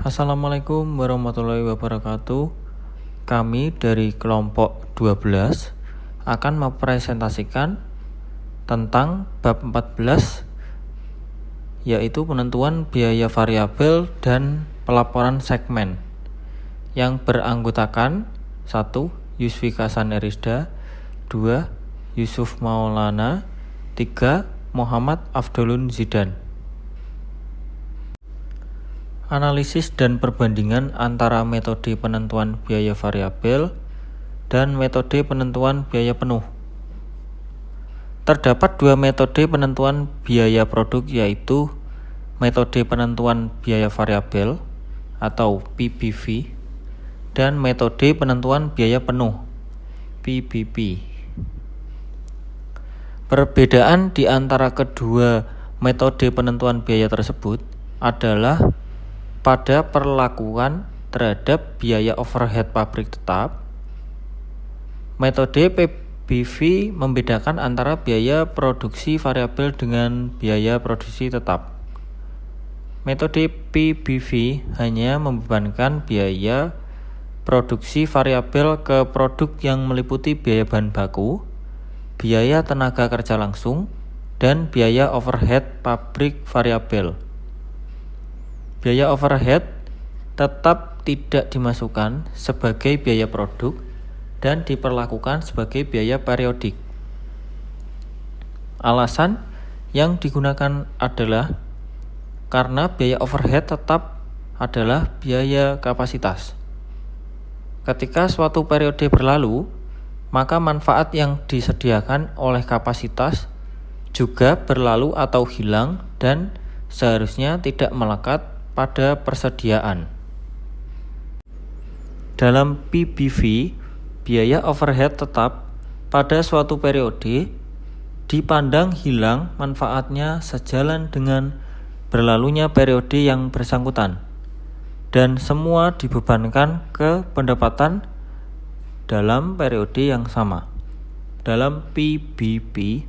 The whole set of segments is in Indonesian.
Assalamualaikum warahmatullahi wabarakatuh. Kami dari kelompok 12 akan mempresentasikan tentang bab 14, yaitu penentuan biaya variabel dan pelaporan segmen, yang beranggotakan 1. Yusfika Sanerisda, 2. Yusuf Maulana, 3. Muhammad Afdolun Zidan. Analisis dan perbandingan antara metode penentuan biaya variabel dan metode penentuan biaya penuh. Terdapat dua metode penentuan biaya produk, yaitu metode penentuan biaya variabel atau PBV dan metode penentuan biaya penuh PBP. Perbedaan di antara kedua metode penentuan biaya tersebut adalah pada perlakuan terhadap biaya overhead pabrik tetap. Metode PBV membedakan antara biaya produksi variabel dengan biaya produksi tetap. Metode PBV hanya membebankan biaya produksi variabel ke produk yang meliputi biaya bahan baku, biaya tenaga kerja langsung, dan biaya overhead pabrik variabel. Biaya overhead tetap tidak dimasukkan sebagai biaya produk dan diperlakukan sebagai biaya periodik. Alasan yang digunakan adalah karena biaya overhead tetap adalah biaya kapasitas. Ketika suatu periode berlalu, maka manfaat yang disediakan oleh kapasitas juga berlalu atau hilang dan seharusnya tidak melekat pada persediaan. Dalam PBV, biaya overhead tetap pada suatu periode dipandang hilang manfaatnya sejalan dengan berlalunya periode yang bersangkutan, dan semua dibebankan ke pendapatan dalam periode yang sama. Dalam PBP,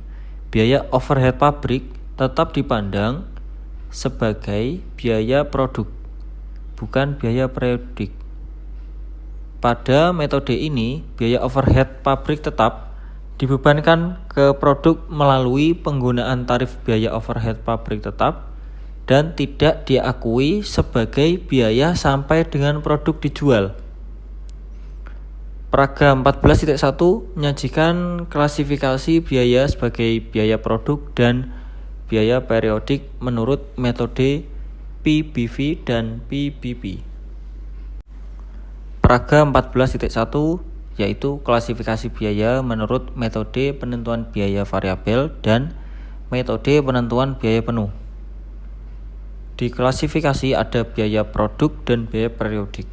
biaya overhead pabrik tetap dipandang sebagai biaya produk, bukan biaya periodik. Pada metode ini, biaya overhead pabrik tetap dibebankan ke produk melalui penggunaan tarif biaya overhead pabrik tetap dan tidak diakui sebagai biaya sampai dengan produk dijual. Praga 14.1 menyajikan klasifikasi biaya sebagai biaya produk dan biaya periodik menurut metode PBV dan PBP. Praga 14.1 yaitu klasifikasi biaya menurut metode penentuan biaya variabel dan metode penentuan biaya penuh. Di klasifikasi ada biaya produk dan biaya periodik.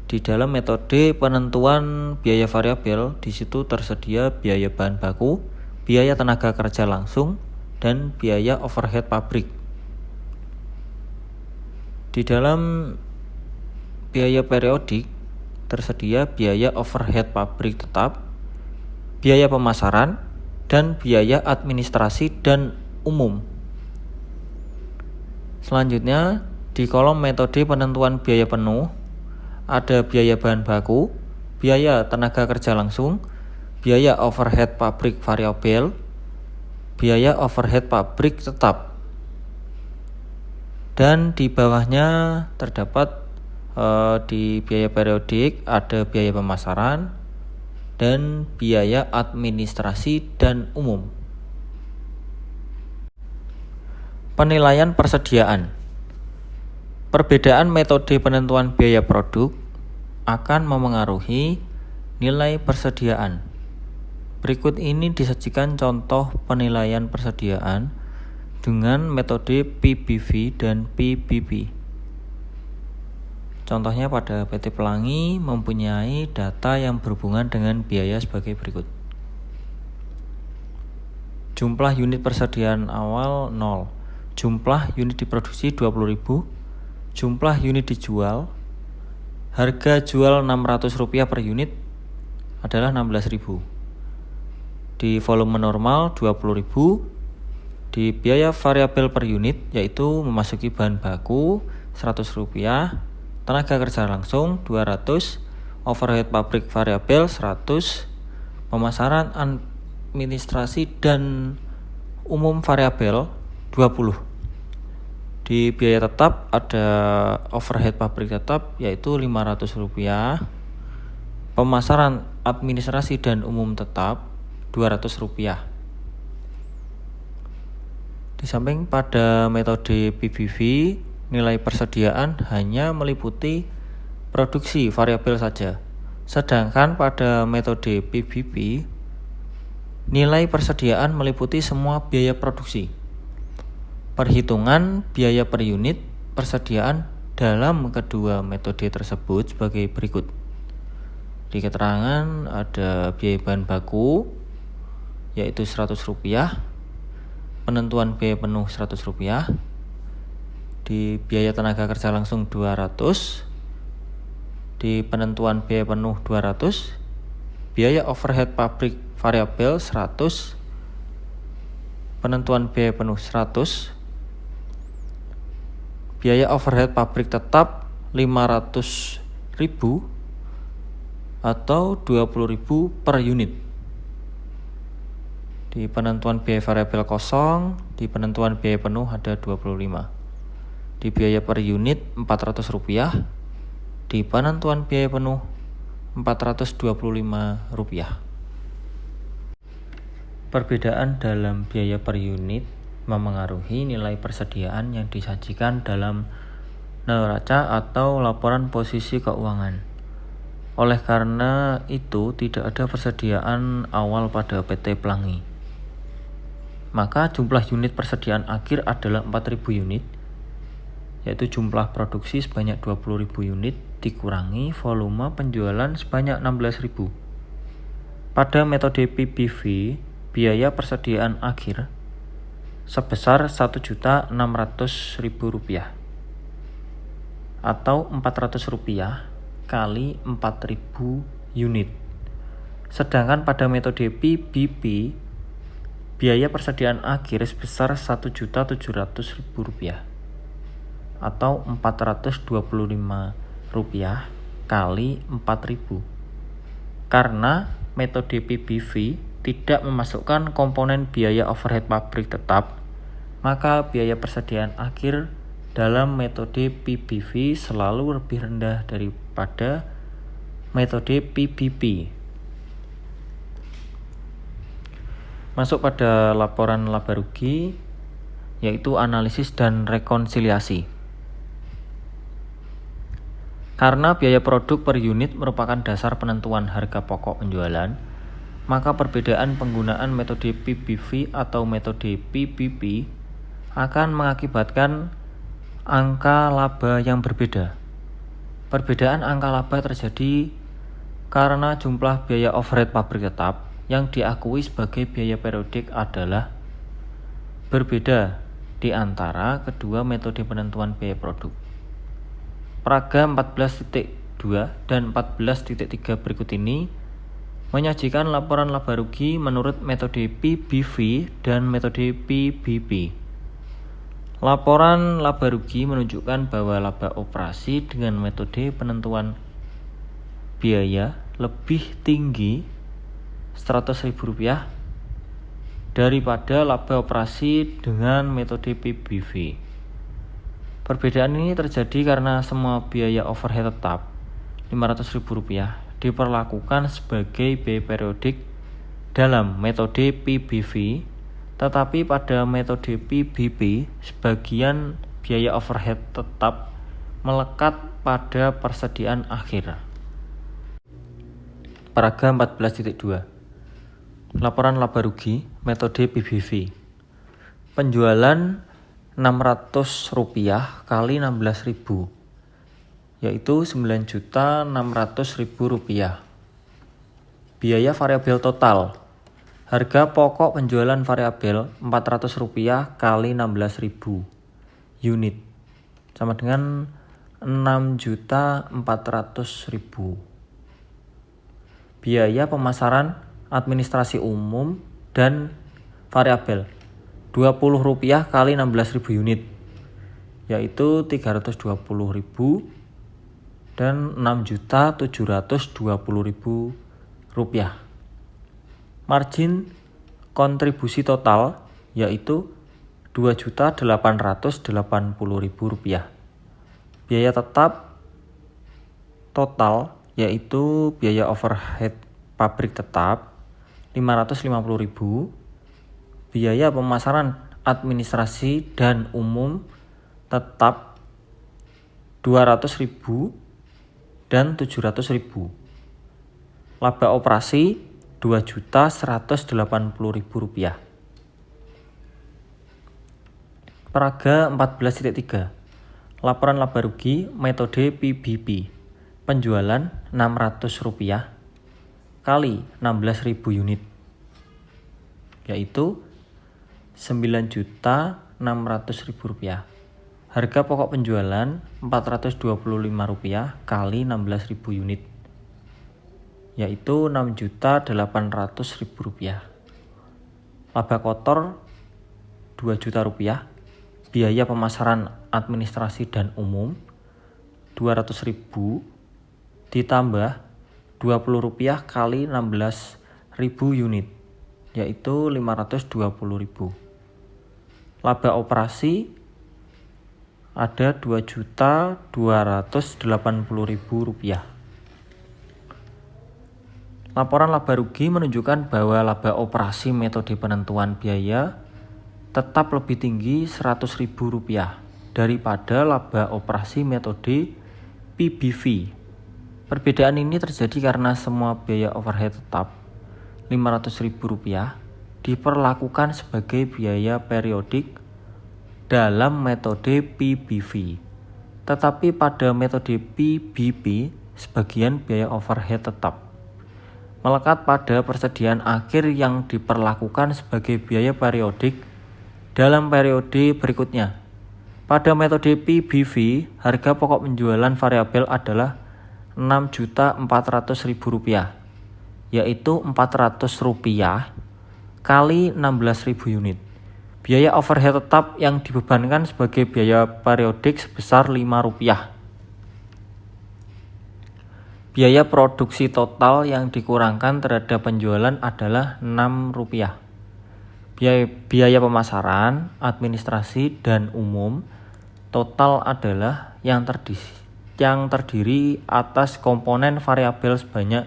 Di dalam metode penentuan biaya variabel, di situ tersedia biaya bahan baku, biaya tenaga kerja langsung, dan biaya overhead pabrik. Di dalam biaya periodik tersedia biaya overhead pabrik tetap, biaya pemasaran, dan biaya administrasi dan umum. Selanjutnya, di kolom metode penentuan biaya penuh ada biaya bahan baku, biaya tenaga kerja langsung, biaya overhead pabrik variabel, biaya overhead pabrik tetap, dan di bawahnya terdapat di biaya periodik ada biaya pemasaran dan biaya administrasi dan umum. Penilaian persediaan. Perbedaan metode penentuan biaya produk akan memengaruhi nilai persediaan. Berikut ini disajikan contoh penilaian persediaan dengan metode PBV dan PBP. Contohnya pada PT Pelangi mempunyai data yang berhubungan dengan biaya sebagai berikut. Jumlah unit persediaan awal 0, jumlah unit diproduksi 20.000, jumlah unit dijual, harga jual Rp600 per unit adalah 16.000. Di volume normal 20.000, di biaya variabel per unit yaitu memasuki bahan baku Rp100, tenaga kerja langsung 200, overhead pabrik variabel 100, pemasaran administrasi dan umum variabel 20. Di biaya tetap ada overhead pabrik tetap yaitu Rp500, pemasaran administrasi dan umum tetap Rp200. Di samping pada metode PBV, nilai persediaan hanya meliputi produksi variabel saja. Sedangkan pada metode PBB, nilai persediaan meliputi semua biaya produksi. Perhitungan biaya per unit persediaan dalam kedua metode tersebut sebagai berikut. Di keterangan ada biaya bahan baku yaitu Rp100, penentuan biaya penuh Rp100, di biaya tenaga kerja langsung 200, di penentuan biaya penuh 200, biaya overhead pabrik variabel 100, penentuan biaya penuh 100, biaya overhead pabrik tetap Rp500 atau Rp20.000 per unit. Di penentuan biaya variabel kosong, di penentuan biaya penuh ada 25. Di biaya per unit Rp400, di penentuan biaya penuh Rp425. Perbedaan dalam biaya per unit memengaruhi nilai persediaan yang disajikan dalam neraca atau laporan posisi keuangan. Oleh karena itu, tidak ada persediaan awal pada PT Pelangi. Maka jumlah unit persediaan akhir adalah 4.000 unit, yaitu jumlah produksi sebanyak 20.000 unit dikurangi volume penjualan sebanyak 16.000. Pada metode PBV, biaya persediaan akhir sebesar Rp1.600.000 atau Rp400 kali 4.000 unit. Sedangkan pada metode PBB, biaya persediaan akhir sebesar Rp1.700.000 atau Rp425 kali 4.000. Karena metode PBV tidak memasukkan komponen biaya overhead pabrik tetap, maka biaya persediaan akhir dalam metode PBV selalu lebih rendah daripada metode PBB. Masuk pada laporan laba rugi, yaitu analisis dan rekonsiliasi. Karena biaya produk per unit merupakan dasar penentuan harga pokok penjualan, maka perbedaan penggunaan metode PBV atau metode PBB akan mengakibatkan angka laba yang berbeda. Perbedaan angka laba terjadi karena jumlah biaya overhead pabrik tetap yang diakui sebagai biaya periodik adalah berbeda di antara kedua metode penentuan biaya produk. Paraga 14.2 dan 14.3 berikut ini menyajikan laporan laba rugi menurut metode PBV dan metode PBB. Laporan laba rugi menunjukkan bahwa laba operasi dengan metode penentuan biaya lebih tinggi Rp100.000 daripada laba operasi dengan metode PBV. Perbedaan ini terjadi karena semua biaya overhead tetap Rp500.000 diperlakukan sebagai biaya periodik dalam metode PBV, tetapi pada metode PBB sebagian biaya overhead tetap melekat pada persediaan akhir. Paraga 14.2 Laporan laba rugi metode PBV. Penjualan Rp600 kali 16.000 yaitu Rp9.600.000. Biaya variabel total. Harga pokok penjualan variabel Rp400 kali 16.000 unit sama dengan Rp6.400.000. Biaya pemasaran administrasi umum dan variabel Rp20 kali 16.000 unit, yaitu 320.000 dan 6.720.000 rupiah. Margin kontribusi total yaitu 2.880.000 rupiah. Biaya tetap total yaitu biaya overhead pabrik tetap 550.000, biaya pemasaran administrasi dan umum tetap 200.000 dan 700.000. Laba operasi 2.180.000 rupiah. Paraga 14.3. Laporan laba rugi metode PBB. Penjualan Rp600 kali 16.000 unit, yaitu Rp9.600.000. Harga pokok penjualan Rp425 kali 16.000 unit, yaitu Rp6.800.000. Laba kotor Rp2 juta. Biaya pemasaran administrasi dan umum Rp200.000 ditambah Rp20 kali 16.000 unit, yaitu Rp520.000. Laba operasi ada Rp2.280.000. Laporan laba rugi menunjukkan bahwa laba operasi metode penentuan biaya tetap lebih tinggi Rp100.000 daripada laba operasi metode PBV. Perbedaan ini terjadi karena semua biaya overhead tetap Rp500.000 diperlakukan sebagai biaya periodik dalam metode PBV. Tetapi pada metode PBB, sebagian biaya overhead tetap melekat pada persediaan akhir yang diperlakukan sebagai biaya periodik dalam periode berikutnya. Pada metode PBV, harga pokok penjualan variabel adalah Rp6.400.000, yaitu Rp400 kali 16.000 unit. Biaya overhead tetap yang dibebankan sebagai biaya periodik sebesar Rp5. Biaya produksi total yang dikurangkan terhadap penjualan adalah Rp6. Biaya pemasaran, administrasi, dan umum total adalah yang terdiri atas komponen variabel sebanyak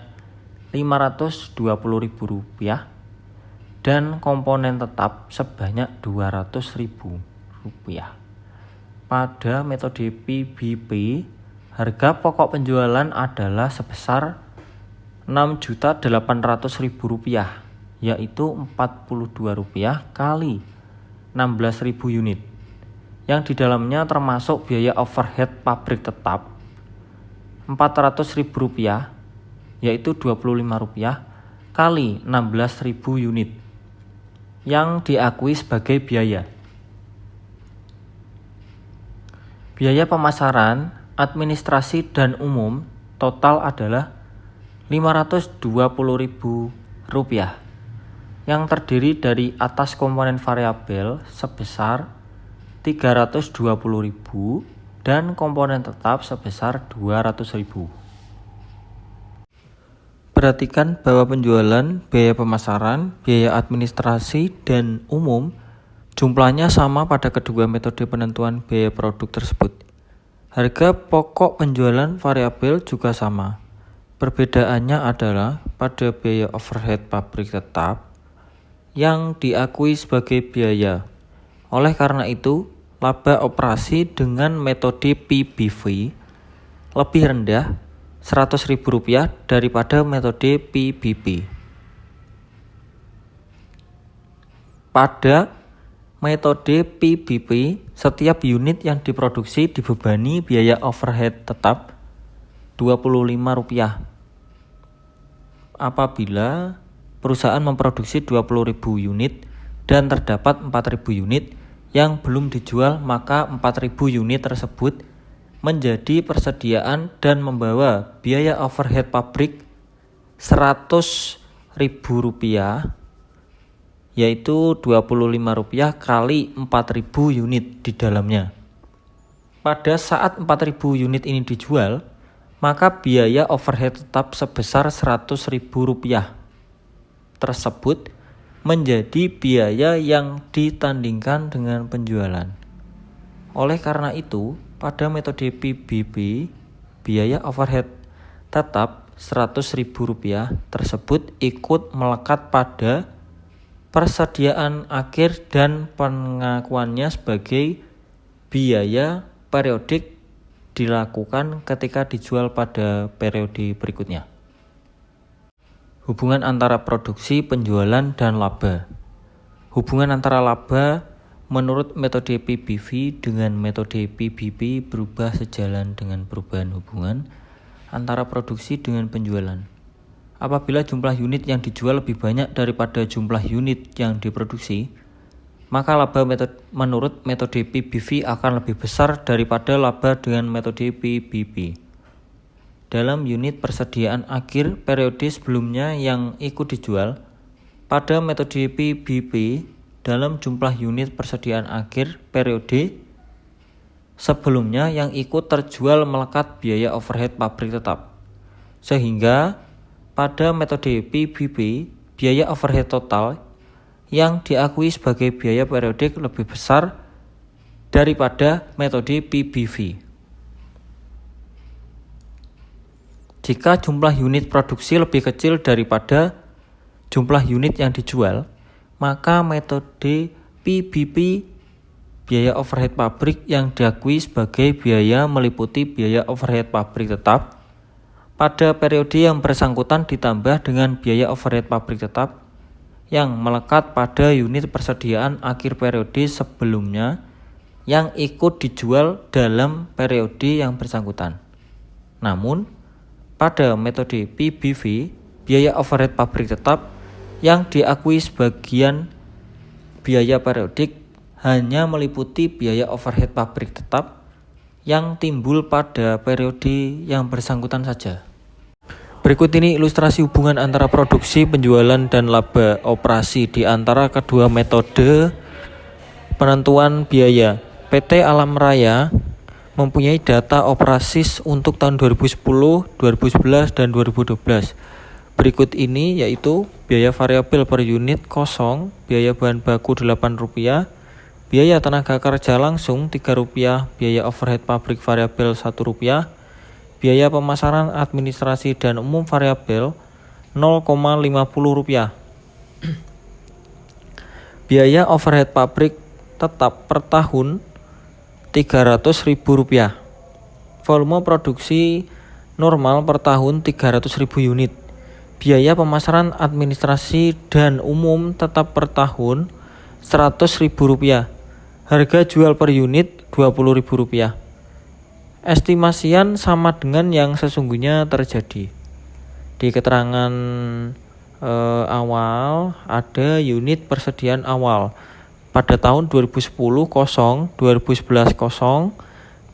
Rp520.000 dan komponen tetap sebanyak Rp200.000. Pada metode PBB, harga pokok penjualan adalah sebesar Rp6.800.000, yaitu Rp42 kali 16.000 unit, yang di dalamnya termasuk biaya overhead pabrik tetap Rp400.000, yaitu Rp25 kali 16.000 unit, yang diakui sebagai biaya. Biaya pemasaran, administrasi, dan umum total adalah Rp520.000, yang terdiri dari atas komponen variabel sebesar Rp320.000 dan komponen tetap sebesar Rp200.000. Perhatikan bahwa penjualan, biaya pemasaran, biaya administrasi, dan umum jumlahnya sama pada kedua metode penentuan biaya produk tersebut. Harga pokok penjualan variabel juga sama. Perbedaannya adalah pada biaya overhead pabrik tetap yang diakui sebagai biaya. Oleh karena itu, laba operasi dengan metode PBV lebih rendah Rp100.000 daripada metode PBB. Pada metode PBB, setiap unit yang diproduksi dibebani biaya overhead tetap Rp25. Apabila perusahaan memproduksi 20.000 unit dan terdapat 4.000 unit yang belum dijual, maka 4.000 unit tersebut menjadi persediaan dan membawa biaya overhead pabrik Rp100.000, yaitu Rp25 kali 4.000 unit di dalamnya. pada saat 4.000 unit ini dijual, maka biaya overhead tetap sebesar Rp100.000 tersebut menjadi biaya yang ditandingkan dengan penjualan. Oleh karena itu, pada metode PBB, biaya overhead tetap Rp100.000 tersebut ikut melekat pada persediaan akhir dan pengakuannya sebagai biaya periodik dilakukan ketika dijual pada periode berikutnya. Hubungan antara produksi, penjualan, dan laba. Hubungan antara laba menurut metode PBV dengan metode PBB berubah sejalan dengan perubahan hubungan antara produksi dengan penjualan. Apabila jumlah unit yang dijual lebih banyak daripada jumlah unit yang diproduksi, maka laba menurut metode PBV akan lebih besar daripada laba dengan metode PBB. Dalam unit persediaan akhir periode sebelumnya yang ikut dijual, pada metode PBB dalam jumlah unit persediaan akhir periode sebelumnya yang ikut terjual melekat biaya overhead pabrik tetap. Sehingga pada metode PBB, biaya overhead total yang diakui sebagai biaya periodik lebih besar daripada metode PBV. Jika jumlah unit produksi lebih kecil daripada jumlah unit yang dijual, maka metode PBB biaya overhead pabrik yang diakui sebagai biaya meliputi biaya overhead pabrik tetap pada periode yang bersangkutan ditambah dengan biaya overhead pabrik tetap yang melekat pada unit persediaan akhir periode sebelumnya yang ikut dijual dalam periode yang bersangkutan. Namun, pada metode PBV, biaya overhead pabrik tetap yang diakui sebagian biaya periodik hanya meliputi biaya overhead pabrik tetap yang timbul pada periode yang bersangkutan saja. Berikut ini ilustrasi hubungan antara produksi, penjualan, dan laba operasi di antara kedua metode penentuan biaya. PT Alam Raya mempunyai data operasi untuk tahun 2010, 2011, dan 2012. Berikut ini yaitu biaya variabel per unit kosong, biaya bahan baku Rp8, biaya tenaga kerja langsung Rp3, biaya overhead pabrik variabel Rp1, biaya pemasaran administrasi dan umum variabel Rp0,50. Biaya overhead pabrik tetap per tahun Rp300.000. Volume produksi normal per tahun 300.000 unit. Biaya pemasaran administrasi dan umum tetap per tahun Rp100.000. Harga jual per unit Rp20.000. Estimasian sama dengan yang sesungguhnya terjadi. Di keterangan awal ada unit persediaan awal. Pada tahun 2010 kosong, 2011 kosong,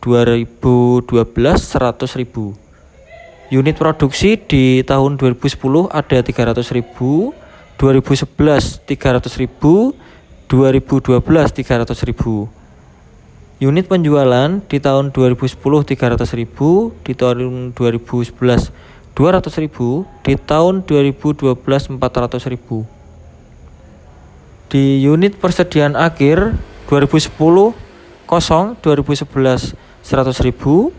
2012 100.000. Unit produksi di tahun 2010 ada 300.000, 2011 300.000, 2012 300.000. Unit penjualan di tahun 2010 300.000, di tahun 2011 200.000, di tahun 2012 400.000. Di unit persediaan akhir 2010 kosong, 2011 100.000,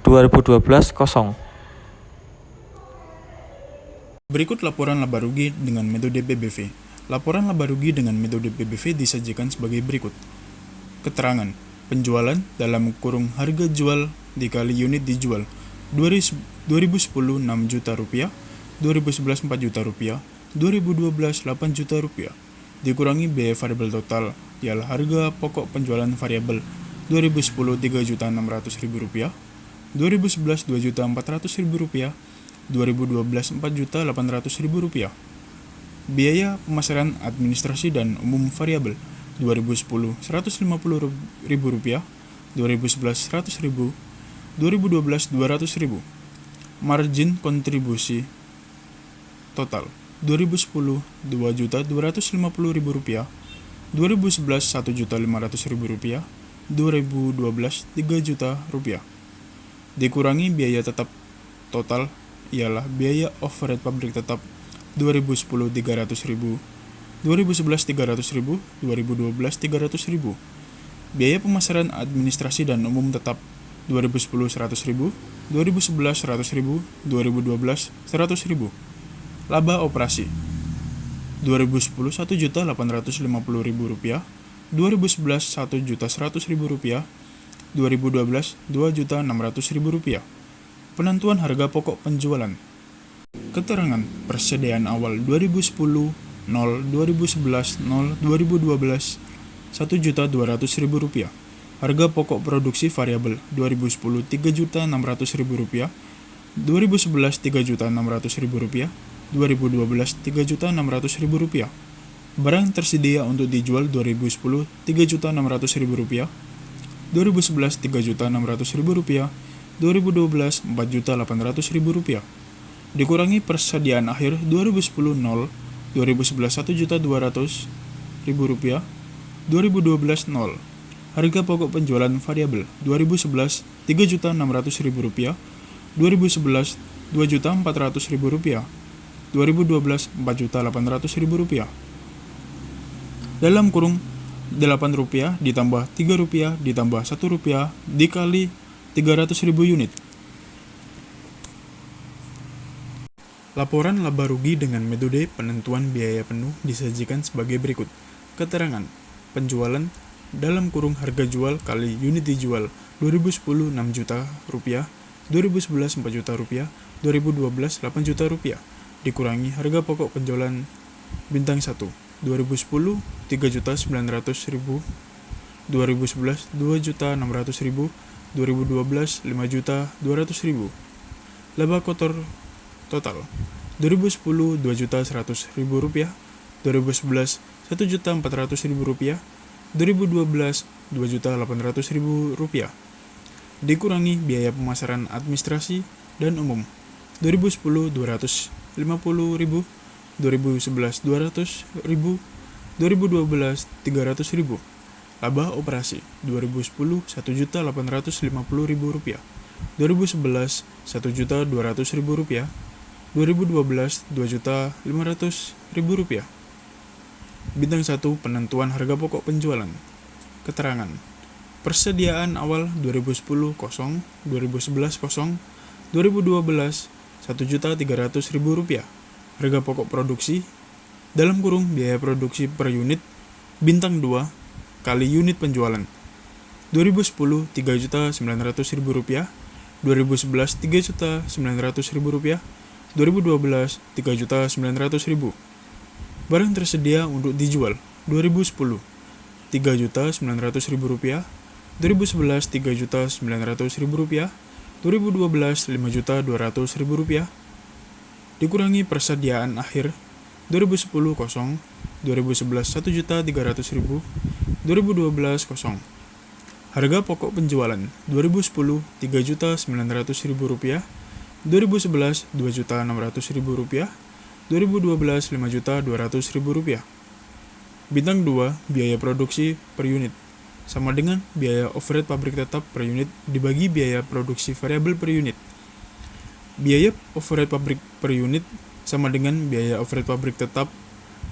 2012 kosong. Berikut laporan laba rugi dengan metode PBV. Laporan laba rugi dengan metode PBV disajikan sebagai berikut. Keterangan penjualan dalam kurung harga jual dikali unit dijual 2010 6 juta rupiah, 2011 4 juta rupiah, 2012 8 juta rupiah. Dikurangi biaya variabel total ialah harga pokok penjualan variabel 2010 3.600.000 rupiah, 2011 2.400.000 rupiah, 2012 4.800.000 rupiah. Biaya pemasaran administrasi dan umum variabel 2010 150.000 rupiah, 2011 100.000, 2012 200.000. Margin kontribusi total 2010 2.250.000 rupiah, 2011 1.500.000 rupiah, 2012 3 juta rupiah. Dikurangi biaya tetap total ialah biaya overhead pabrik tetap 2010 300.000, 2011 300.000, 2012 300.000. Biaya pemasaran administrasi dan umum tetap 2010 100.000, 2011 100.000, 2012 100.000. Laba operasi 2010 Rp1.850.000, 2011 Rp1.100.000, 2012 Rp2.600.000. Penentuan harga pokok penjualan. Keterangan persediaan awal 2010 0, 2011 0, 2012 Rp1.200.000. Harga pokok produksi variabel 2010 Rp3.600.000, 2011 Rp3.600.000, 2012 Rp3.600.000. Barang tersedia untuk dijual 2010 Rp3.600.000, 2011 Rp3.600.000, 2012 Rp4.800.000. Dikurangi persediaan akhir 2010 0, 2011 Rp1.200.000, 2012 0. Harga pokok penjualan variabel 2011 Rp3.600.000, 2011 Rp2.400.000, 2012 Rp4.800.000. Dalam kurung Rp8 ditambah Rp3 ditambah Rp1 dikali 300.000 unit. Laporan laba rugi dengan metode penentuan biaya penuh disajikan sebagai berikut. Keterangan penjualan dalam kurung harga jual kali unit dijual 2010 6 juta rupiah, 2011 4 juta rupiah, 2012 8 juta rupiah. Dikurangi harga pokok penjualan bintang 1 2010 3.900.000, 2011 2.600.000, 2012 5.200.000. Laba kotor total 2010 Rp2.100.000, 2011 Rp1.400.000, 2012 Rp2.800.000. Dikurangi biaya pemasaran administrasi dan umum 2010 Rp250.000, 2011 Rp200.000, 2012 Rp300.000. Laba operasi 2010 Rp1.850.000, 2011 Rp1.200.000, 2012 Rp2.500.000. Bintang 1 penentuan harga pokok penjualan. Keterangan persediaan awal 2010 0, 2011 0, 2012 Rp1.300.000. Harga pokok produksi dalam kurung biaya produksi per unit bintang 2 kali unit penjualan 2010 Rp3.900.000, 2011 Rp3.900.000, 2012 Rp3.900.000. Barang tersedia untuk dijual 2010 Rp3.900.000, 2011 Rp3.900.000, 2012 Rp5.200.000. Dikurangi persediaan akhir 2010 0, 2011 Rp1.300.000, 2012 0. Harga pokok penjualan 2010 Rp3.900.000, 2011 Rp2.600.000, 2012 Rp5.200.000. Bintang 2 biaya produksi per unit sama dengan biaya overhead pabrik tetap per unit dibagi biaya produksi variabel per unit. Biaya overhead pabrik per unit sama dengan biaya overhead pabrik tetap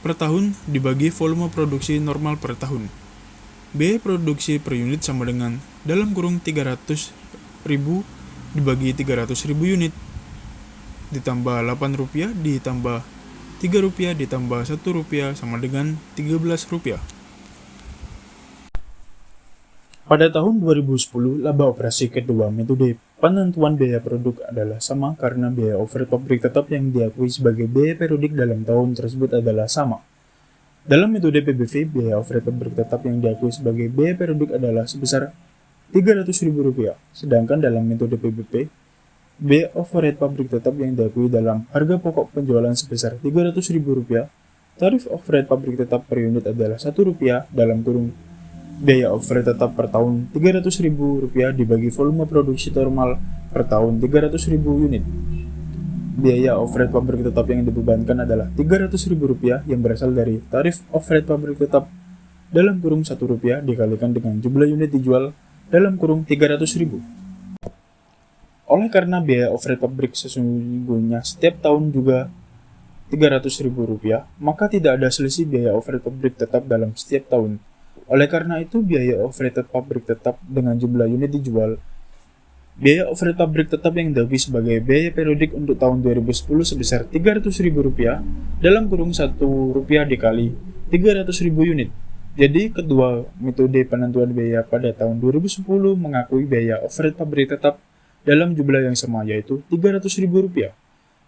per tahun dibagi volume produksi normal per tahun. Biaya produksi per unit sama dengan dalam kurung 300.000 dibagi 300.000 unit ditambah Rp8 ditambah Rp3 ditambah Rp1 sama dengan Rp13. Pada tahun 2010, laba operasi kedua metode penentuan biaya produk adalah sama karena biaya overhead pabrik tetap yang diakui sebagai biaya periodik dalam tahun tersebut adalah sama. Dalam metode PBV, biaya overhead pabrik tetap yang diakui sebagai biaya periodik adalah sebesar Rp300.000, sedangkan dalam metode PBP, biaya overhead pabrik tetap yang diakui dalam harga pokok penjualan sebesar Rp300.000. Tarif overhead pabrik tetap per unit adalah Rp1 dalam kurung biaya overhead tetap per tahun Rp300.000 dibagi volume produksi normal per tahun 300.000 unit. Biaya overhead pabrik tetap yang dibebankan adalah Rp300.000 yang berasal dari tarif overhead pabrik tetap dalam kurung Rp1 dikalikan dengan jumlah unit dijual dalam kurung 300.000. Oleh karena biaya overhead pabrik sesungguhnya setiap tahun juga Rp300.000, maka tidak ada selisih biaya overhead pabrik tetap dalam setiap tahun. Oleh karena itu, biaya overhead pabrik tetap dengan jumlah unit dijual. Biaya overhead pabrik tetap yang diakui sebagai biaya periodik untuk tahun 2010 sebesar Rp300.000 dalam kurung Rp1 dikali 300.000 unit. Jadi, kedua metode penentuan biaya pada tahun 2010 mengakui biaya overhead pabrik tetap dalam jumlah yang sama, yaitu Rp300.000.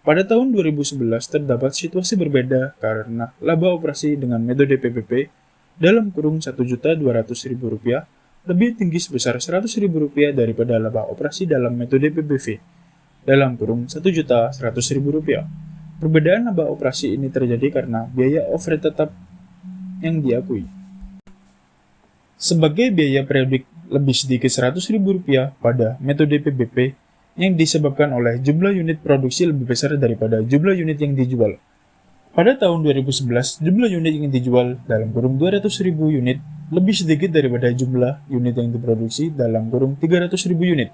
Pada tahun 2011 terdapat situasi berbeda karena laba operasi dengan metode PBP dalam kurung Rp1.200.000 lebih tinggi sebesar Rp100.000 daripada laba operasi dalam metode PBV dalam kurung Rp1.100.000. Perbedaan laba operasi ini terjadi karena biaya overhead tetap yang diakui sebagai biaya periodik lebih sedikit Rp100.000 pada metode PBP yang disebabkan oleh jumlah unit produksi lebih besar daripada jumlah unit yang dijual. Pada tahun 2011, jumlah unit yang dijual dalam kurung 200.000 unit lebih sedikit daripada jumlah unit yang diproduksi dalam kurung 300.000 unit.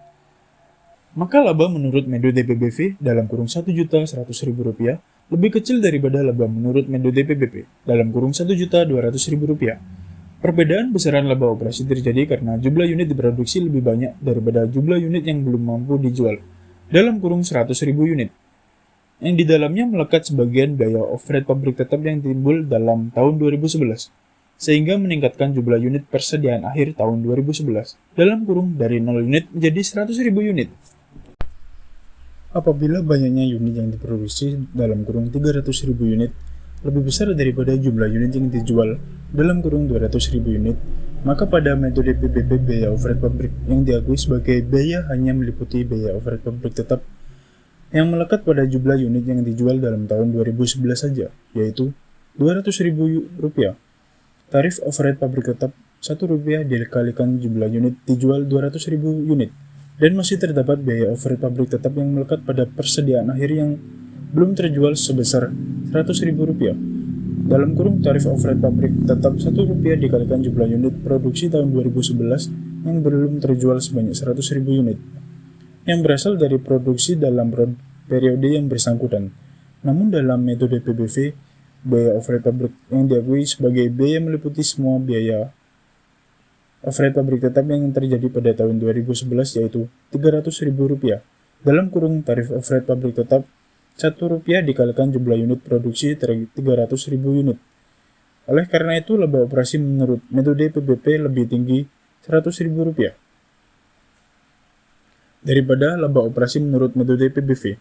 Maka laba menurut metode PBV dalam kurung Rp1.100.000 lebih kecil daripada laba menurut metode PBP dalam kurung Rp1.200.000. Perbedaan besaran laba operasi terjadi karena jumlah unit diproduksi lebih banyak daripada jumlah unit yang belum mampu dijual dalam kurung 100.000 unit, yang di dalamnya melekat sebagian biaya overhead pabrik tetap yang timbul dalam tahun 2011, sehingga meningkatkan jumlah unit persediaan akhir tahun 2011 dalam kurung dari 0 unit menjadi 100.000 unit. Apabila banyaknya unit yang diproduksi dalam kurung 300.000 unit lebih besar daripada jumlah unit yang dijual dalam kurung 200.000 unit, maka pada metode PBP biaya overhead pabrik yang diakui sebagai biaya hanya meliputi biaya overhead pabrik tetap yang melekat pada jumlah unit yang dijual dalam tahun 2011 saja, yaitu Rp200.000. Tarif overhead pabrik tetap Rp1 dikalikan jumlah unit dijual 200.000 unit, dan masih terdapat biaya overhead pabrik tetap yang melekat pada persediaan akhir yang belum terjual sebesar Rp100.000. Dalam kurung tarif overhead pabrik tetap Rp1 dikalikan jumlah unit produksi tahun 2011 yang belum terjual sebanyak 100.000 unit, yang berasal dari produksi dalam periode yang bersangkutan. Namun dalam metode PBV, biaya overhead pabrik yang diakui sebagai biaya meliputi semua biaya overhead pabrik tetap yang terjadi pada tahun 2011, yaitu Rp300.000. Dalam kurung tarif overhead pabrik tetap Rp1 dikalikan jumlah unit produksi 300.000 unit. Oleh karena itu, laba operasi menurut metode PBP lebih tinggi Rp100.000 daripada laba operasi menurut metode PBV.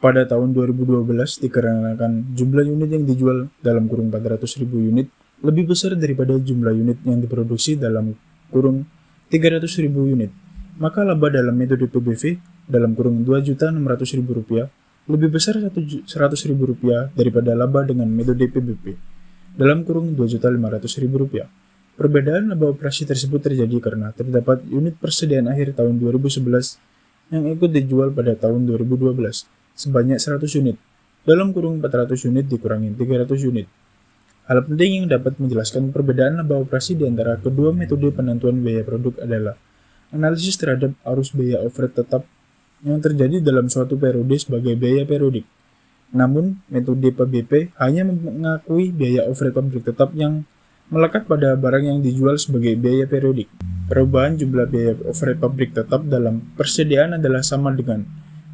Pada tahun 2012, dikarenakan jumlah unit yang dijual dalam kurung 400.000 unit lebih besar daripada jumlah unit yang diproduksi dalam kurung 300.000 unit, maka laba dalam metode PBV dalam kurung Rp2.600.000 lebih besar Rp100.000 daripada laba dengan metode PBP dalam kurung Rp2.500.000. Perbedaan laba operasi tersebut terjadi karena terdapat unit persediaan akhir tahun 2011 yang ikut dijual pada tahun 2012 sebanyak 100 unit, dalam kurung 400 unit dikurangi 300 unit. Hal penting yang dapat menjelaskan perbedaan laba operasi di antara kedua metode penentuan biaya produk adalah analisis terhadap arus biaya overhead tetap yang terjadi dalam suatu periode sebagai biaya periodik. Namun, metode PBP hanya mengakui biaya overhead pabrik tetap yang melekat pada barang yang dijual sebagai biaya periodik. Perubahan jumlah biaya overhead pabrik tetap dalam persediaan adalah sama dengan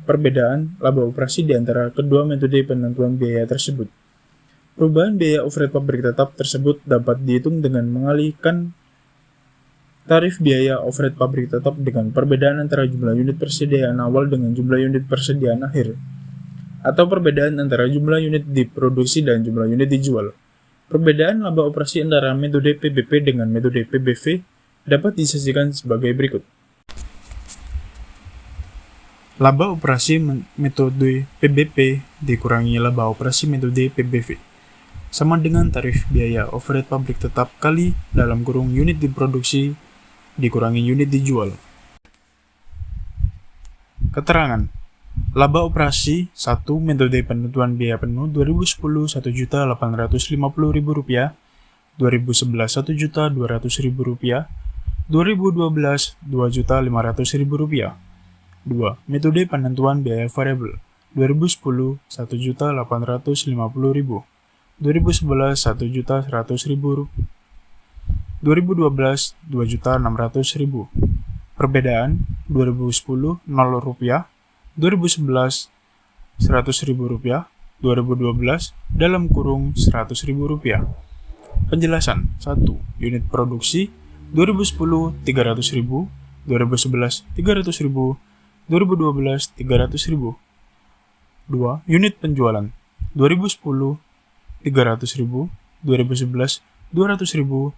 perbedaan laba operasi di antara kedua metode penentuan biaya tersebut. Perubahan biaya overhead pabrik tetap tersebut dapat dihitung dengan mengalihkan tarif biaya overhead pabrik tetap dengan perbedaan antara jumlah unit persediaan awal dengan jumlah unit persediaan akhir, atau perbedaan antara jumlah unit diproduksi dan jumlah unit dijual. Perbedaan laba operasi antara metode PBP dengan metode PBV dapat disajikan sebagai berikut. Laba operasi metode PBP dikurangi laba operasi metode PBV sama dengan tarif biaya overhead pabrik tetap kali dalam kurung unit diproduksi dikurangi unit dijual. Keterangan. Laba operasi 1 metode penentuan biaya penuh 2010 Rp1.850.000 2011 Rp1.200.000, 2012 Rp2.500.000. 2. Metode penentuan biaya variabel 2010 Rp1.850.000, 2011 Rp1.100.000, 2012 Rp2.600.000. Perbedaan 2010 Rp0, 2011 Rp100.000, 2012 dalam kurung Rp100.000. Penjelasan 1. Unit produksi 2010 300.000, 2011 300.000, 2012 300.000. 2. Unit penjualan 2010 300.000, 2011 200.000,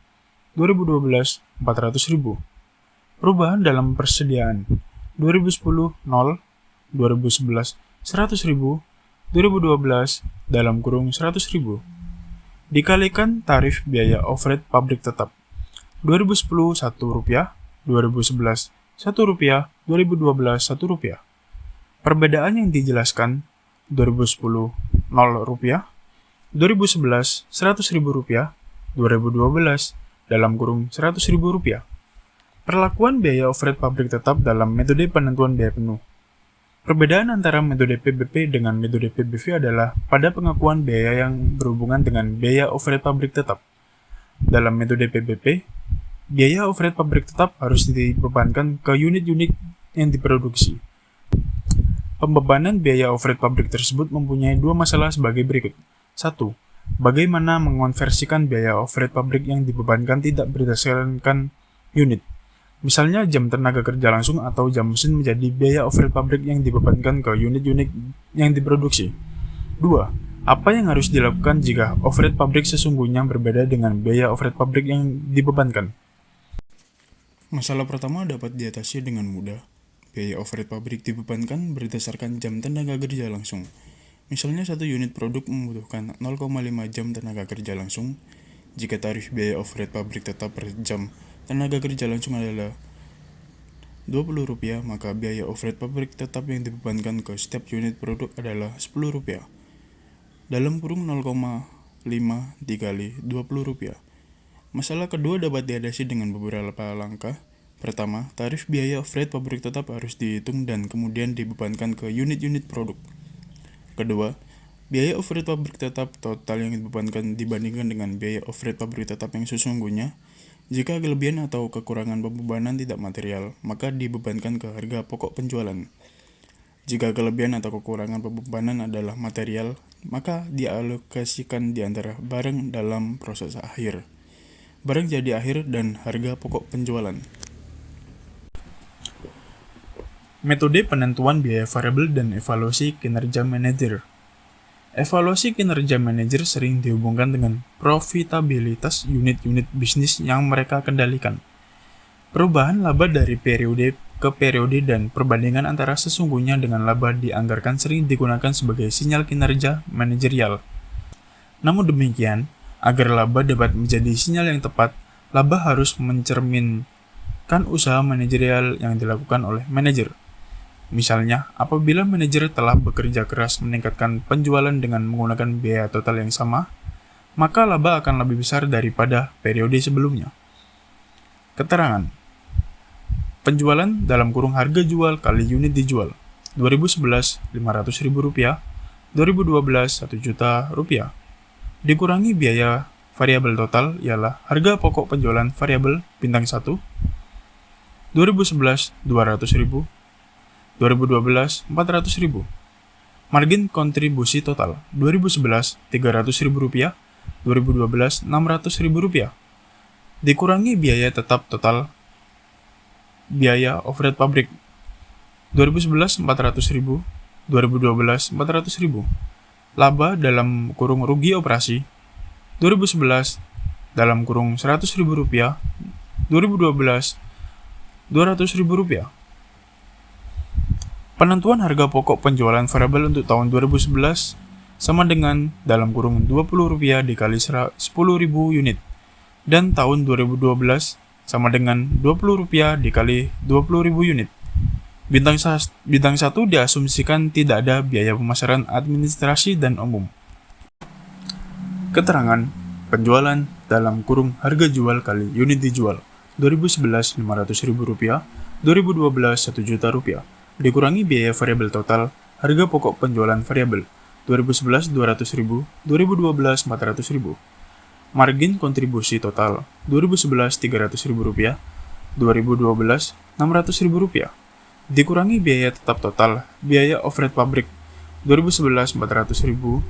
2012 400.000. Perubahan dalam persediaan 2010 0, 2011 100.000, 2012 dalam kurung 100.000. Dikalikan tarif biaya overhead pabrik tetap 2010 Rp1, 2011 Rp1, 2012 Rp1. Perbedaan yang dijelaskan 2010 Rp0, 2011 Rp100.000, 2012 dalam kurung Rp100.000. Perlakuan biaya overhead pabrik tetap dalam metode penentuan biaya penuh. Perbedaan antara metode PBP dengan metode PBV adalah pada pengakuan biaya yang berhubungan dengan biaya overhead pabrik tetap. Dalam metode PBP, biaya overhead pabrik tetap harus dibebankan ke unit-unit yang diproduksi. Pembebanan biaya overhead pabrik tersebut mempunyai dua masalah sebagai berikut. 1. Bagaimana mengonversikan biaya overhead pabrik yang dibebankan tidak berdasarkan unit. Misalnya jam tenaga kerja langsung atau jam mesin menjadi biaya overhead pabrik yang dibebankan ke unit-unit yang diproduksi. 2. Apa yang harus dilakukan jika overhead pabrik sesungguhnya berbeda dengan biaya overhead pabrik yang dibebankan? Masalah pertama dapat diatasi dengan mudah. Biaya overhead pabrik dibebankan berdasarkan jam tenaga kerja langsung. Misalnya satu unit produk membutuhkan 0,5 jam tenaga kerja langsung. Jika tarif biaya overhead pabrik tetap per jam tenaga kerja langsung adalah Rp20, maka biaya overhead pabrik tetap yang dibebankan ke setiap unit produk adalah Rp10. Dalam kurung 0,5 dikali Rp20. Masalah kedua dapat diatasi dengan beberapa langkah. Pertama, tarif biaya overhead pabrik tetap harus dihitung dan kemudian dibebankan ke unit-unit produk. Kedua, biaya overhead pabrik tetap total yang dibebankan dibandingkan dengan biaya overhead pabrik tetap yang sesungguhnya. Jika kelebihan atau kekurangan pembebanan tidak material, maka dibebankan ke harga pokok penjualan. Jika kelebihan atau kekurangan pembebanan adalah material, maka dialokasikan di antara barang dalam proses akhir. Barang jadi akhir dan harga pokok penjualan. Metode penentuan biaya variabel dan evaluasi kinerja manajer. Evaluasi kinerja manajer sering dihubungkan dengan profitabilitas unit-unit bisnis yang mereka kendalikan. Perubahan laba dari periode ke periode dan perbandingan antara sesungguhnya dengan laba dianggarkan sering digunakan sebagai sinyal kinerja manajerial. Namun demikian, agar laba dapat menjadi sinyal yang tepat, laba harus mencerminkan usaha manajerial yang dilakukan oleh manajer. Misalnya, apabila manajer telah bekerja keras meningkatkan penjualan dengan menggunakan biaya total yang sama, maka laba akan lebih besar daripada periode sebelumnya. Keterangan. Penjualan dalam kurung harga jual kali unit dijual. 2011 Rp500.000, 2012 Rp1.000.000. Dikurangi biaya variabel total ialah harga pokok penjualan variabel bintang 1, 2011 Rp200.000, 2012 Rp400.000. Margin kontribusi total 2011 Rp300.000, 2012 Rp600.000. Dikurangi biaya tetap total biaya overhead pabrik 2011 Rp400.000, 2012 Rp400.000. Laba dalam kurung rugi operasi 2011 dalam kurung Rp100.000, 2012 Rp200.000. Penentuan harga pokok penjualan variabel untuk tahun 2011 sama dengan dalam kurung Rp20 dikali 10.000 unit, dan tahun 2012 sama dengan Rp20 dikali 20.000 unit. Bintang 1 diasumsikan tidak ada biaya pemasaran administrasi dan umum. Keterangan. penjualan dalam kurung harga jual kali unit dijual. 2011 Rp500.000, 2012 Rp1.000.000, dikurangi biaya variabel total, harga pokok penjualan variabel, 2011 Rp200.000, 2012 Rp400.000. Margin kontribusi total, 2011 Rp300.000, 2012 Rp600.000. Dikurangi biaya tetap total, biaya overhead pabrik, 2011 Rp400.000,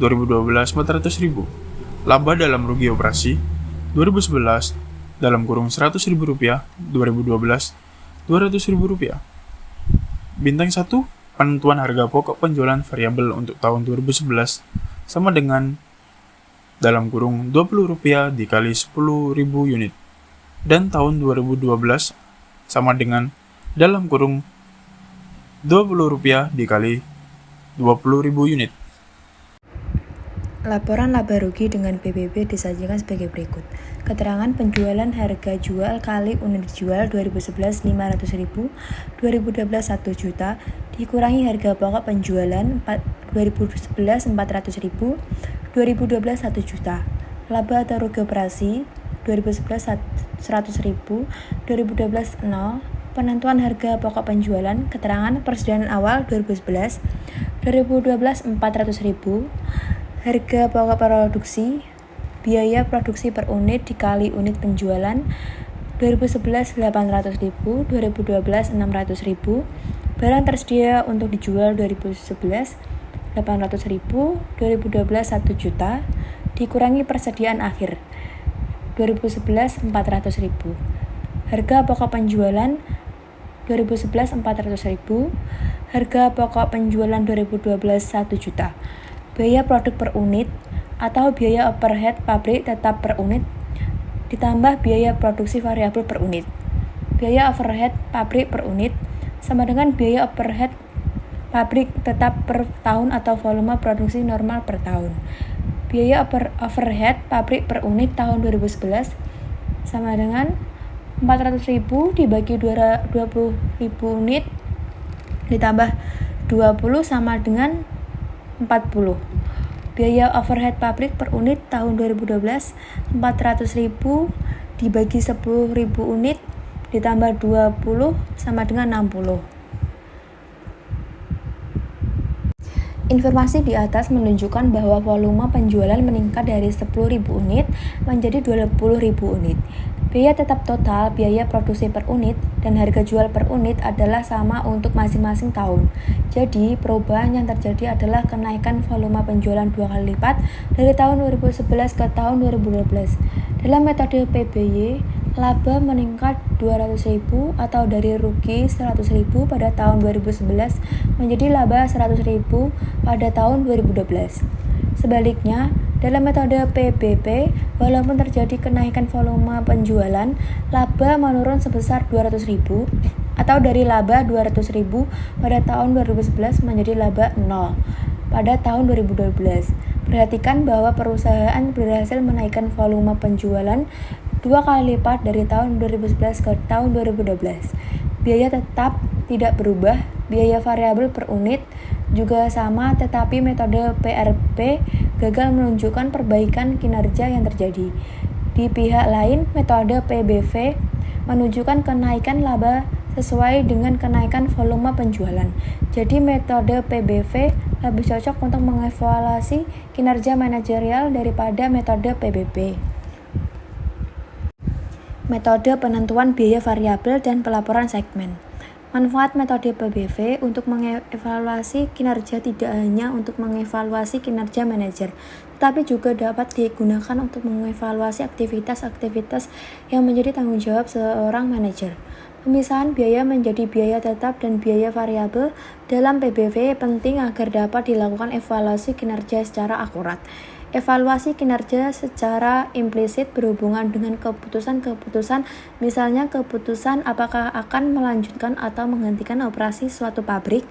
2012 Rp400.000. Laba dalam rugi operasi, 2011 dalam kurung Rp100.000, 2012 Rp200.000. Bintang 1, penentuan harga pokok penjualan variabel untuk tahun 2011 sama dengan dalam kurung Rp20 dikali 10.000 unit, dan tahun 2012 sama dengan dalam kurung Rp20 dikali 20.000 unit. Laporan laba rugi dengan PBB disajikan sebagai berikut. Keterangan penjualan harga jual kali unit jual 2011 Rp500.000, 2012 Rp1.000.000, dikurangi harga pokok penjualan 2011 Rp400.000, 2012 Rp1.000.000. Laba atau rugi operasi 2011 Rp100.000, 2012 0. Penentuan harga pokok penjualan, keterangan persediaan awal 2011, 2012 Rp400.000, harga pokok produksi, biaya produksi per unit dikali unit penjualan, 2011 Rp800.000, 2012 Rp600.000, barang tersedia untuk dijual 2011 Rp800.000, 2012 Rp1.000.000, dikurangi persediaan akhir, 2011 Rp400.000. Harga pokok penjualan 2011 Rp400.000, harga pokok penjualan 2012 Rp1.000.000. Biaya produk per unit atau biaya overhead pabrik tetap per unit ditambah biaya produksi variabel per unit. Biaya overhead pabrik per unit sama dengan biaya overhead pabrik tetap per tahun atau volume produksi normal per tahun. Biaya overhead pabrik per unit tahun 2011 sama dengan Rp400.000 dibagi 20.000 unit ditambah 20 sama dengan 40. Biaya overhead pabrik per unit tahun 2012 Rp400.000 dibagi 10.000 unit ditambah 20 sama dengan 60. Informasi di atas menunjukkan bahwa volume penjualan meningkat dari 10.000 unit menjadi 20.000 unit. Biaya tetap total, biaya produksi per unit, dan harga jual per unit adalah sama untuk masing-masing tahun. Jadi, perubahan yang terjadi adalah kenaikan volume penjualan 2 kali lipat dari tahun 2011 ke tahun 2012. Dalam metode PBY, laba meningkat 200.000 atau dari rugi 100.000 pada tahun 2011 menjadi laba 100.000 pada tahun 2012. Sebaliknya, dalam metode PBP, walaupun terjadi kenaikan volume penjualan, laba menurun sebesar 200.000 atau dari laba 200.000 pada tahun 2011 menjadi laba 0 pada tahun 2012. Perhatikan bahwa perusahaan berhasil menaikkan volume penjualan 2 kali lipat dari tahun 2011 ke tahun 2012. Biaya tetap tidak berubah, biaya variabel per unit juga sama, tetapi metode PRP gagal menunjukkan perbaikan kinerja yang terjadi. Di pihak lain, metode PBV menunjukkan kenaikan laba sesuai dengan kenaikan volume penjualan. Jadi metode PBV lebih cocok untuk mengevaluasi kinerja manajerial daripada metode PBP. Metode penentuan biaya variabel dan pelaporan segmen. Manfaat metode PBV untuk mengevaluasi kinerja tidak hanya untuk mengevaluasi kinerja manajer, tetapi juga dapat digunakan untuk mengevaluasi aktivitas-aktivitas yang menjadi tanggung jawab seorang manajer. Pemisahan biaya menjadi biaya tetap dan biaya variabel dalam PBV penting agar dapat dilakukan evaluasi kinerja secara akurat. Evaluasi kinerja secara implisit berhubungan dengan keputusan-keputusan, misalnya keputusan apakah akan melanjutkan atau menghentikan operasi suatu pabrik,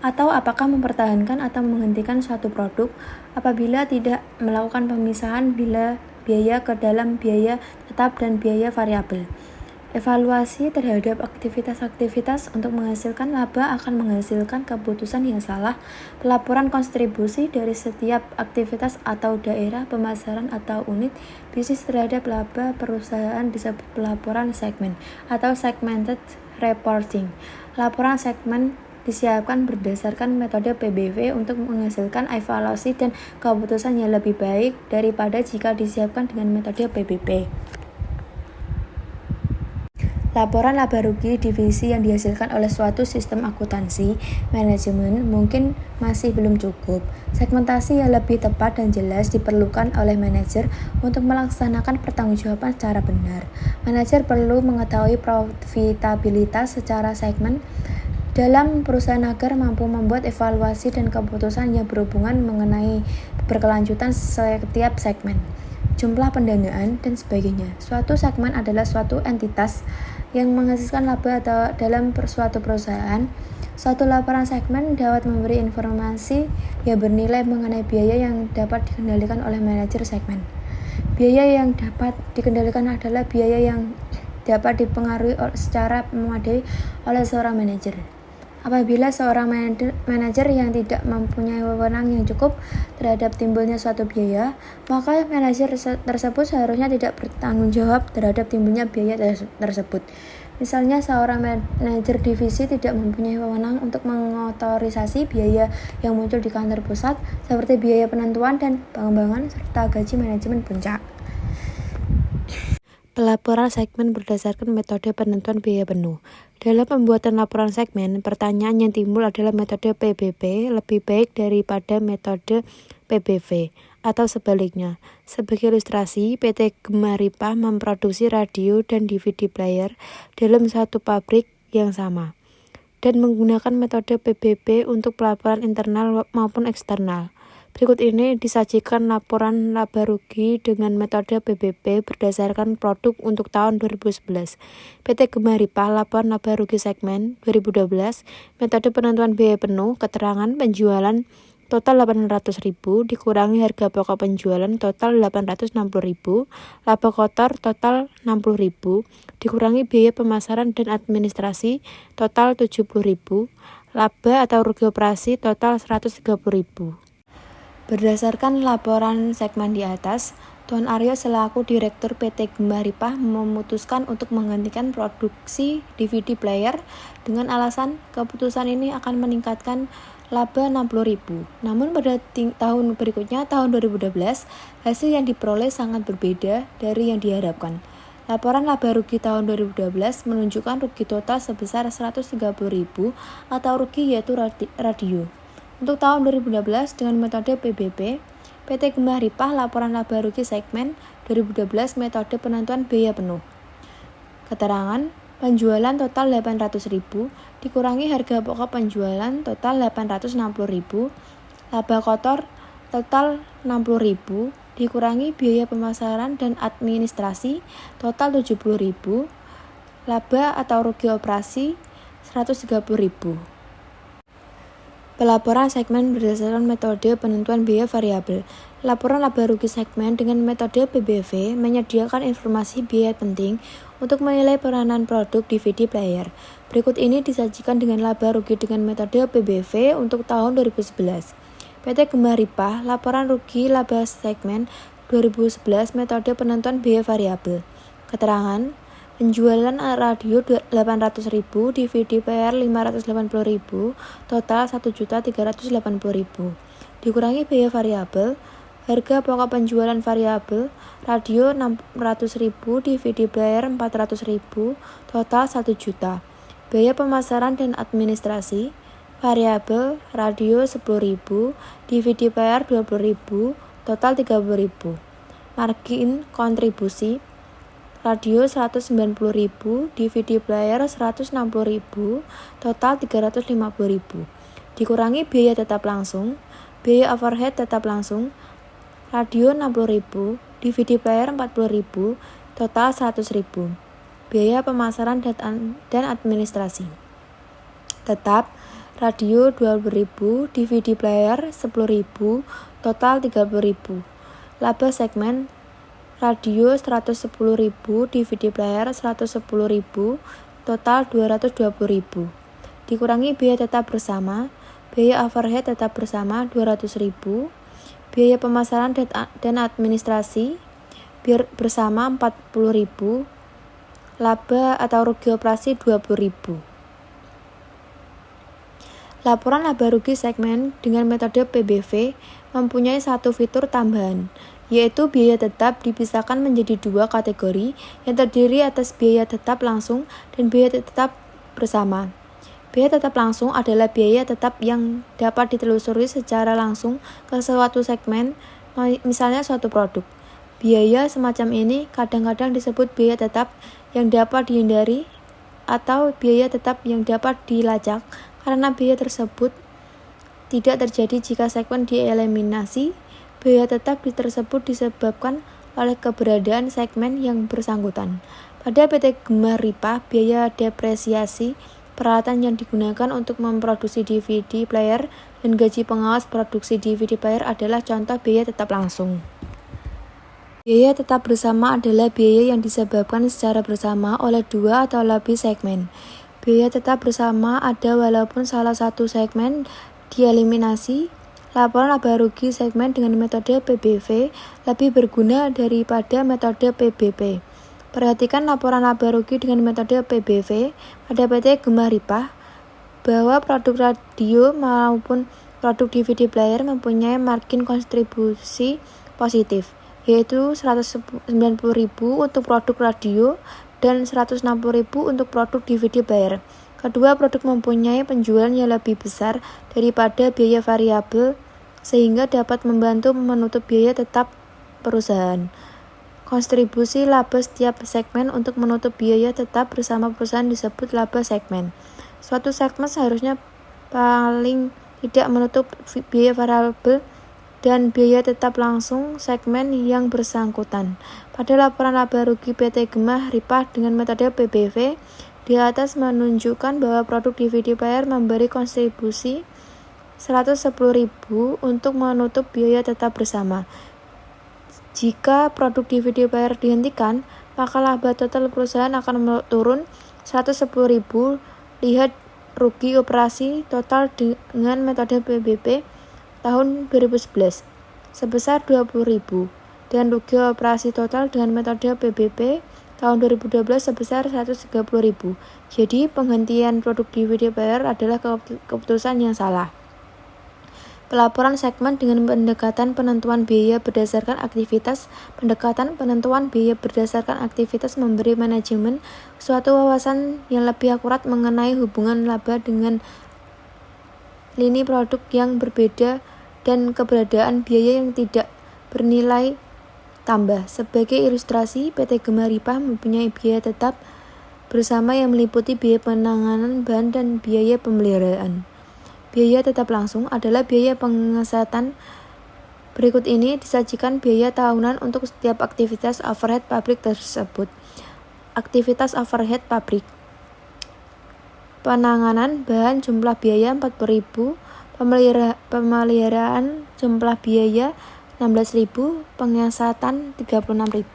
atau apakah mempertahankan atau menghentikan suatu produk. Apabila tidak melakukan pemisahan bila biaya ke dalam biaya tetap dan biaya variabel. Evaluasi terhadap aktivitas-aktivitas untuk menghasilkan laba akan menghasilkan keputusan yang salah. Pelaporan kontribusi dari setiap aktivitas atau daerah pemasaran atau unit bisnis terhadap laba perusahaan disebut pelaporan segmen atau segmented reporting. Laporan segmen disiapkan berdasarkan metode PBV untuk menghasilkan evaluasi dan keputusan yang lebih baik daripada jika disiapkan dengan metode PBP. Laporan laba rugi divisi yang dihasilkan oleh suatu sistem akuntansi manajemen mungkin masih belum cukup. Segmentasi yang lebih tepat dan jelas diperlukan oleh manajer untuk melaksanakan pertanggungjawaban secara benar. Manajer perlu mengetahui profitabilitas secara segmen dalam perusahaan agar mampu membuat evaluasi dan keputusan yang berhubungan mengenai berkelanjutan setiap segmen, jumlah pendanaan, dan sebagainya. Suatu segmen adalah suatu entitas yang menghasilkan laba atau dalam suatu perusahaan. Suatu laporan segmen dapat memberi informasi yang bernilai mengenai biaya yang dapat dikendalikan oleh manajer segmen. Biaya yang dapat dikendalikan adalah biaya yang dapat dipengaruhi secara memadai oleh seorang manajer. Apabila seorang manajer yang tidak mempunyai wewenang yang cukup terhadap timbulnya suatu biaya, maka manajer tersebut seharusnya tidak bertanggung jawab terhadap timbulnya biaya tersebut. Misalnya, seorang manajer divisi tidak mempunyai wewenang untuk mengotorisasi biaya yang muncul di kantor pusat, seperti biaya penentuan dan pengembangan serta gaji manajemen puncak. Pelaporan segmen berdasarkan metode penentuan biaya penuh. Dalam pembuatan laporan segmen, pertanyaan yang timbul adalah metode PBP lebih baik daripada metode PBV atau sebaliknya. Sebagai ilustrasi, PT Gemaripah memproduksi radio dan DVD player dalam satu pabrik yang sama dan menggunakan metode PBB untuk pelaporan internal maupun eksternal. Berikut ini disajikan laporan laba rugi dengan metode PBB berdasarkan produk untuk tahun 2011. PT Gemaripah laporan laba rugi segmen 2012, metode penentuan biaya penuh, keterangan penjualan total 800.000 dikurangi harga pokok penjualan total 860.000, laba kotor total 60.000 dikurangi biaya pemasaran dan administrasi total 70.000, laba atau rugi operasi total 130.000. Berdasarkan laporan segmen di atas, Tuan Aryo selaku Direktur PT Gemaripah memutuskan untuk menghentikan produksi DVD player dengan alasan keputusan ini akan meningkatkan laba 60.000. Namun pada tahun berikutnya, tahun 2012, hasil yang diperoleh sangat berbeda dari yang diharapkan. Laporan laba rugi tahun 2012 menunjukkan rugi total sebesar 130.000 atau rugi yaitu radio. Untuk tahun 2012 dengan metode PBB, PT Gemaripah laporan laba rugi segmen 2012 metode penentuan biaya penuh. Keterangan penjualan total 800.000 dikurangi harga pokok penjualan total 860.000, laba kotor total 60.000 dikurangi biaya pemasaran dan administrasi total 70.000, laba atau rugi operasi 130.000. Pelaporan segmen berdasarkan metode penentuan biaya variabel. Laporan laba rugi segmen dengan metode PBV menyediakan informasi biaya penting untuk menilai peranan produk DVD player. Berikut ini disajikan dengan laba rugi dengan metode PBV untuk tahun 2011. PT Gemaripah laporan rugi laba segmen 2011 metode penentuan biaya variabel. Keterangan penjualan radio 800.000, DVD player 580.000, total 1.380.000. Dikurangi biaya variabel, harga pokok penjualan variabel, radio 600.000, DVD player 400.000, total 1 juta. Biaya pemasaran dan administrasi, variabel, radio 10.000, DVD player 20.000, total 30.000. Margin kontribusi, radio 190.000, DVD player 160.000, total 350.000. Dikurangi biaya tetap langsung, biaya overhead tetap langsung, radio 60.000, DVD player 40.000, total 100.000. Biaya pemasaran dan administrasi. Tetap, radio 20.000, DVD player 10.000, total 30.000. Laba segmen radio 110.000, DVD player 110.000, total 220.000. Dikurangi biaya tetap bersama, biaya overhead tetap bersama 200.000, biaya pemasaran dan administrasi bersama 40.000, laba atau rugi operasi 20.000. Laporan laba rugi segmen dengan metode PBV mempunyai satu fitur tambahan, yaitu biaya tetap dipisahkan menjadi dua kategori yang terdiri atas biaya tetap langsung dan biaya tetap bersama. Biaya tetap langsung adalah biaya tetap yang dapat ditelusuri secara langsung ke suatu segmen, misalnya suatu produk. Biaya semacam ini kadang-kadang disebut biaya tetap yang dapat dihindari atau biaya tetap yang dapat dilacak, karena biaya tersebut tidak terjadi jika segmen dieliminasi. Biaya tetap tersebut disebabkan oleh keberadaan segmen yang bersangkutan. Pada PT Gemah Ripah, biaya depresiasi peralatan yang digunakan untuk memproduksi DVD player dan gaji pengawas produksi DVD player adalah contoh biaya tetap langsung. Biaya tetap bersama adalah biaya yang disebabkan secara bersama oleh dua atau lebih segmen. Biaya tetap bersama ada walaupun salah satu segmen dieliminasi. Laporan laba rugi segmen dengan metode PBV lebih berguna daripada metode PBP. Perhatikan laporan laba rugi dengan metode PBV pada PT Gemah Ripah bahwa produk radio maupun produk DVD player mempunyai margin kontribusi positif, yaitu 190.000 untuk produk radio dan 160.000 untuk produk DVD player. Kedua produk mempunyai penjualan yang lebih besar daripada biaya variabel sehingga dapat membantu menutup biaya tetap perusahaan. Kontribusi laba setiap segmen untuk menutup biaya tetap bersama perusahaan disebut laba segmen. Suatu segmen seharusnya paling tidak menutup biaya variabel dan biaya tetap langsung segmen yang bersangkutan. Pada laporan laba rugi PT Gemah Ripah dengan metode PBV, di atas menunjukkan bahwa produk DVD player memberi kontribusi 110.000 untuk menutup biaya tetap bersama. Jika produk DVD player dihentikan, maka laba total perusahaan akan turun 110.000. Lihat rugi operasi total dengan metode PBP tahun 2011 sebesar 20.000 dan rugi operasi total dengan metode PBP tahun 2012 sebesar 130.000. Jadi penghentian produk DVD player adalah keputusan yang salah. Pelaporan segmen dengan pendekatan penentuan biaya berdasarkan aktivitas. Pendekatan penentuan biaya berdasarkan aktivitas memberi manajemen suatu wawasan yang lebih akurat mengenai hubungan laba dengan lini produk yang berbeda dan keberadaan biaya yang tidak bernilai tambah. Sebagai ilustrasi, PT Gemah Ripah mempunyai biaya tetap bersama yang meliputi biaya penanganan bahan dan biaya pemeliharaan. Biaya tetap langsung adalah biaya pengesatan. Berikut ini disajikan biaya tahunan untuk setiap aktivitas overhead pabrik tersebut. Aktivitas overhead pabrik. Penanganan bahan jumlah biaya 40.000, pemeliharaan jumlah biaya 16.000, pengesatan 36.000.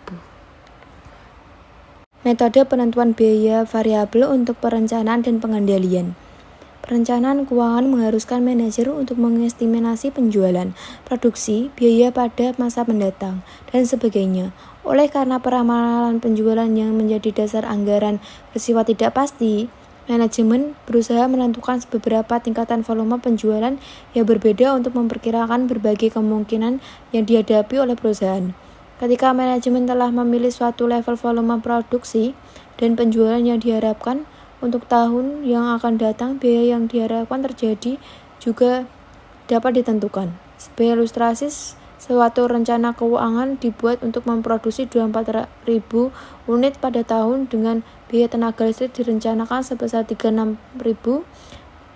Metode penentuan biaya variabel untuk perencanaan dan pengendalian. Perencanaan keuangan mengharuskan manajer untuk mengestimasi penjualan, produksi, biaya pada masa mendatang, dan sebagainya. Oleh karena peramalan penjualan yang menjadi dasar anggaran bersifat tidak pasti, manajemen berusaha menentukan beberapa tingkatan volume penjualan yang berbeda untuk memperkirakan berbagai kemungkinan yang dihadapi oleh perusahaan. Ketika manajemen telah memilih suatu level volume produksi dan penjualan yang diharapkan untuk tahun yang akan datang, biaya yang diharapkan terjadi juga dapat ditentukan. Sebagai ilustrasi, suatu rencana keuangan dibuat untuk memproduksi 24.000 unit pada tahun dengan biaya tenaga listrik direncanakan sebesar 36.000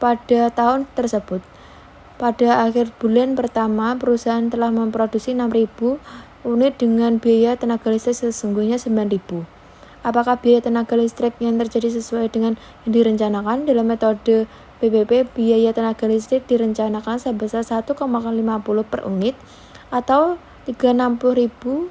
pada tahun tersebut. Pada akhir bulan pertama, perusahaan telah memproduksi 6.000 unit dengan biaya tenaga listrik sesungguhnya 9.000. Apakah biaya tenaga listrik yang terjadi sesuai dengan yang direncanakan? Dalam metode PBP, biaya tenaga listrik direncanakan sebesar 1,50 per unit atau 360.000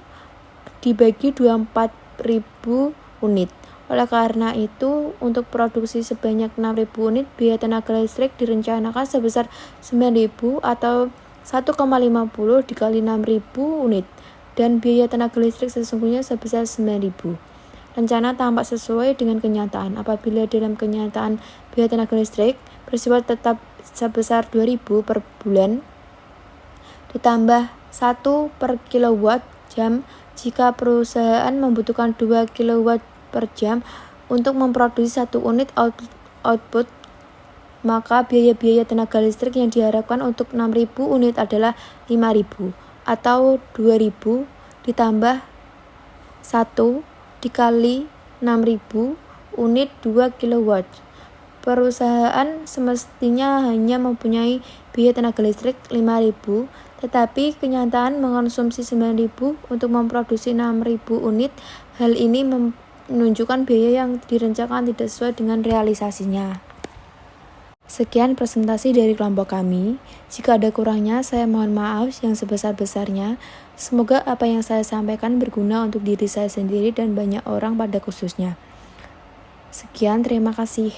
dibagi 24.000 unit. Oleh karena itu, untuk produksi sebanyak 6.000 unit, biaya tenaga listrik direncanakan sebesar 9.000 atau 1,50 dikali 6.000 unit, dan biaya tenaga listrik sesungguhnya sebesar 9.000. Rencana tampak sesuai dengan kenyataan. Apabila dalam kenyataan biaya tenaga listrik bersifat tetap sebesar 2.000 per bulan, ditambah 1 per kilowatt jam, jika perusahaan membutuhkan 2 kilowatt per jam untuk memproduksi 1 unit output, maka biaya tenaga listrik yang diharapkan untuk 6.000 unit adalah 5.000 atau 2.000 ditambah 1 dikali 6.000 unit 2 kilowatt. Perusahaan semestinya hanya mempunyai biaya tenaga listrik 5.000, tetapi kenyataan mengonsumsi 9.000 untuk memproduksi 6.000 unit. Hal ini menunjukkan biaya yang direncanakan tidak sesuai dengan realisasinya. Sekian presentasi dari kelompok kami. Jika ada kurangnya, saya mohon maaf yang sebesar-besarnya. Semoga apa yang saya sampaikan berguna untuk diri saya sendiri dan banyak orang pada khususnya. Sekian, terima kasih.